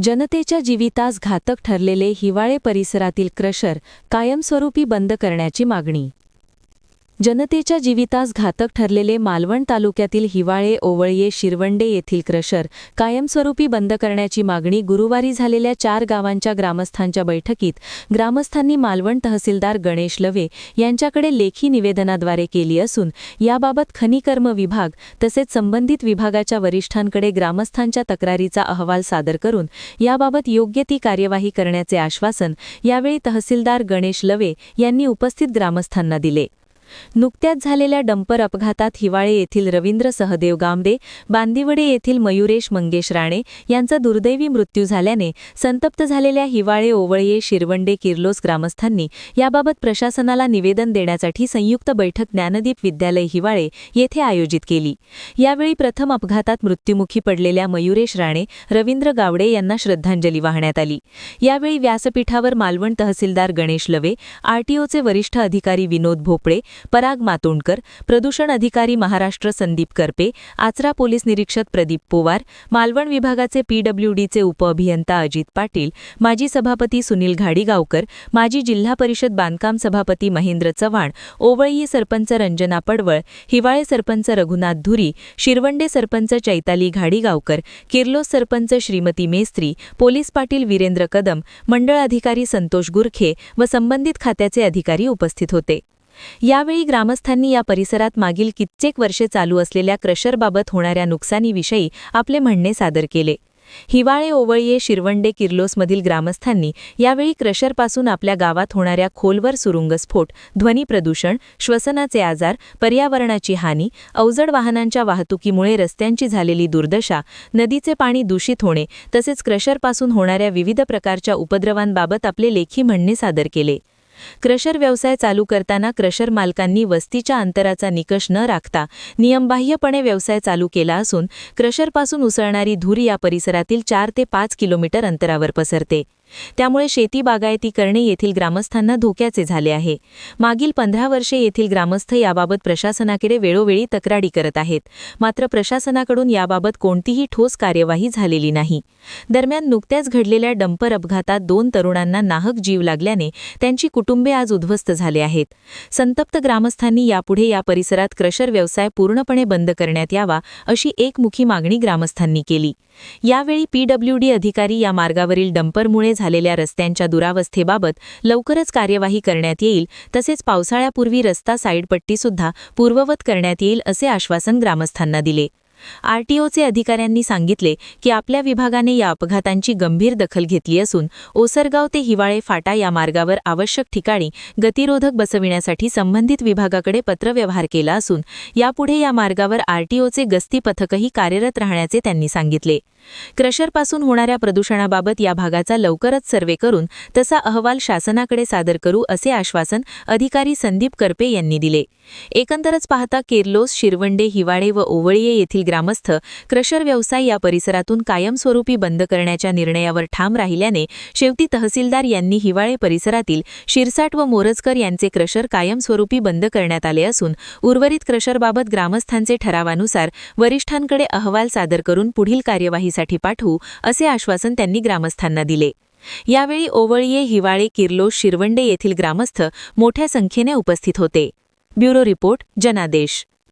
जनतेच्या जीवितास घातक ठरलेले हिवाळे परिसरातील क्रशर कायमस्वरूपी बंद करण्याची मागणी. जनतेच्या जीवितास घातक ठरलेले मालवण तालुक्यातील हिवाळे ओवळये शिरवंडे येथील क्रशर कायमस्वरूपी बंद करण्याची मागणी गुरुवारी झालेल्या 4 गावांच्या ग्रामस्थांच्या बैठकीत ग्रामस्थांनी मालवण तहसीलदार गणेश लवे यांच्याकडे लेखी निवेदनाद्वारे केली असून याबाबत खनिकर्म विभाग तसेच संबंधित विभागाच्या वरिष्ठांकडे ग्रामस्थांच्या तक्रारीचा अहवाल सादर करून याबाबत योग्य ती कार्यवाही करण्याचे आश्वासन यावेळी तहसीलदार गणेश लवे यांनी उपस्थित ग्रामस्थांना दिले. नुकत्याच झालेल्या डंपर अपघातात हिवाळे येथील रवींद्र सहदेव गामदे, बांदिवडे येथील मयुरेश मंगेश राणे यांचा दुर्दैवी मृत्यू झाल्याने संतप्त झालेल्या हिवाळे ओवळये शिरवंडे किर्लोस ग्रामस्थांनी याबाबत प्रशासनाला निवेदन देण्यासाठी संयुक्त बैठक ज्ञानदीप विद्यालय हिवाळे येथे आयोजित केली. यावेळी प्रथम अपघातात मृत्युमुखी पडलेल्या मयुरेश राणे, रवींद्र गावडे यांना श्रद्धांजली वाहण्यात आली. यावेळी व्यासपीठावर मालवण तहसीलदार गणेश लवे, आरटीओचे वरिष्ठ अधिकारी विनोद भोपळे, पराग मातोंडकर, प्रदूषण अधिकारी महाराष्ट्र संदीप करपे, आचरा पोलीस निरीक्षक प्रदीप पोवार, मालवण विभागाचे पीडब्ल्यूडीचे उपअभियंता अजित पाटील, माजी सभापती सुनील घाडीगावकर, माजी जिल्हा परिषद बांधकाम सभापती महेंद्र चव्हाण, ओवळी सरपंच रंजना पडवळ, हिवाळे सरपंच रघुनाथ धुरी, शिरवंडे सरपंच चैताली घाडीगावकर, किर्लोस सरपंच श्रीमती मेस्त्री, पोलीस पाटील वीरेंद्र कदम, मंडळ अधिकारी संतोष गुरखे व संबंधित खात्याचे अधिकारी उपस्थित होते. यावेळी ग्रामस्थांनी या परिसरात मागील कित्येक वर्षे चालू असलेल्या क्रशरबाबत होणाऱ्या नुकसानीविषयी आपले म्हणणे सादर केले. हिवाळे ओवळये शिरवंडे किर्लोसमधील ग्रामस्थांनी यावेळी क्रशरपासून आपल्या गावात होणाऱ्या खोलवर सुरुंगस्फोट, ध्वनी प्रदूषण, श्वसनाचे आजार, पर्यावरणाची हानी, अवजड वाहनांच्या वाहतुकीमुळे रस्त्यांची झालेली दुर्दशा, नदीचे पाणी दूषित होणे तसेच क्रशरपासून होणाऱ्या विविध प्रकारच्या उपद्रवांबाबत आपले लेखी म्हणणे सादर केले. क्रशर व्यवसाय चालू करताना क्रशर मालकांनी वस्तीच्या अंतराचा निकष न राखता नियमबाह्यपणे व्यवसाय चालू केला असून क्रशरपासून उसळणारी धूर या परिसरातील 4 ते 5 किलोमीटर अंतरावर पसरते. त्यामुळे शेती बागायती करणे येथील ग्रामस्थांना धोक्याचे झाले आहे. मागील 15 वर्षे येथील ग्रामस्थ याबाबत प्रशासनाकडे वेळोवेळी तक्रारी करत आहेत, मात्र प्रशासनाकडून याबाबत कोणतीही ठोस कार्यवाही झालेली नाही. दरम्यान नुकत्याच घडलेल्या डंपर अपघातात 2 तरुणांना नाहक जीव लागल्याने त्यांची कुटुंबे आज उद्ध्वस्त झाले आहेत. संतप्त ग्रामस्थांनी यापुढे या परिसरात क्रशर व्यवसाय पूर्णपणे बंद करण्यात यावा अशी एकमुखी मागणी ग्रामस्थांनी केली. यावेळी पीडब्ल्यूडी अधिकारी या मार्गावरील डंपरमुळे झालेल्या रस्त्यांच्या दुरावस्थेबाबत लवकरच कार्यवाही करण्यात येईल, तसेच पावसाळ्यापूर्वी रस्ता साईडपट्टीसुद्धा पूर्ववत करण्यात येईल असे आश्वासन ग्रामस्थांना दिले. आरटीओचे अधिकाऱ्यांनी सांगितले की आपल्या विभागाने या अपघातांची गंभीर दखल घेतली असून ओसरगाव ते हिवाळे फाटा या मार्गावर आवश्यक ठिकाणी गतिरोधक बसविण्यासाठी संबंधित विभागाकडे पत्रव्यवहार केला असून यापुढे या मार्गावर आरटीओचे गस्ती पथकही कार्यरत राहण्याचे त्यांनी सांगितले. क्रशरपासून होणाऱ्या प्रदूषणाबाबत या भागाचा लवकरच सर्वे करून तसा अहवाल शासनाकडे सादर करू असे आश्वासन अधिकारी संदीप करपे यांनी दिले. एकंदरच पाहता किर्लोस, शिरवंडे, हिवाळे व ओवळये येथील ग्रामस्थ क्रशर व्यवसाय या परिसरातून कायमस्वरूपी बंद करण्याच्या निर्णयावर ठाम राहिल्याने शेवटी तहसीलदार यांनी हिवाळे परिसरातील शिरसाट व मोरजकर यांचे क्रशर कायमस्वरूपी बंद करण्यात आले असून उर्वरित क्रशरबाबत ग्रामस्थांचे ठरावानुसार वरिष्ठांकडे अहवाल सादर करून पुढील कार्यवाहीसाठी पाठवू असे आश्वासन त्यांनी ग्रामस्थांना दिले. यावेळी ओवळये, हिवाळे, किर्लोस, शिरवंडे येथील ग्रामस्थ मोठ्या संख्येने उपस्थित होते. ब्युरो रिपोर्ट, जनादेश.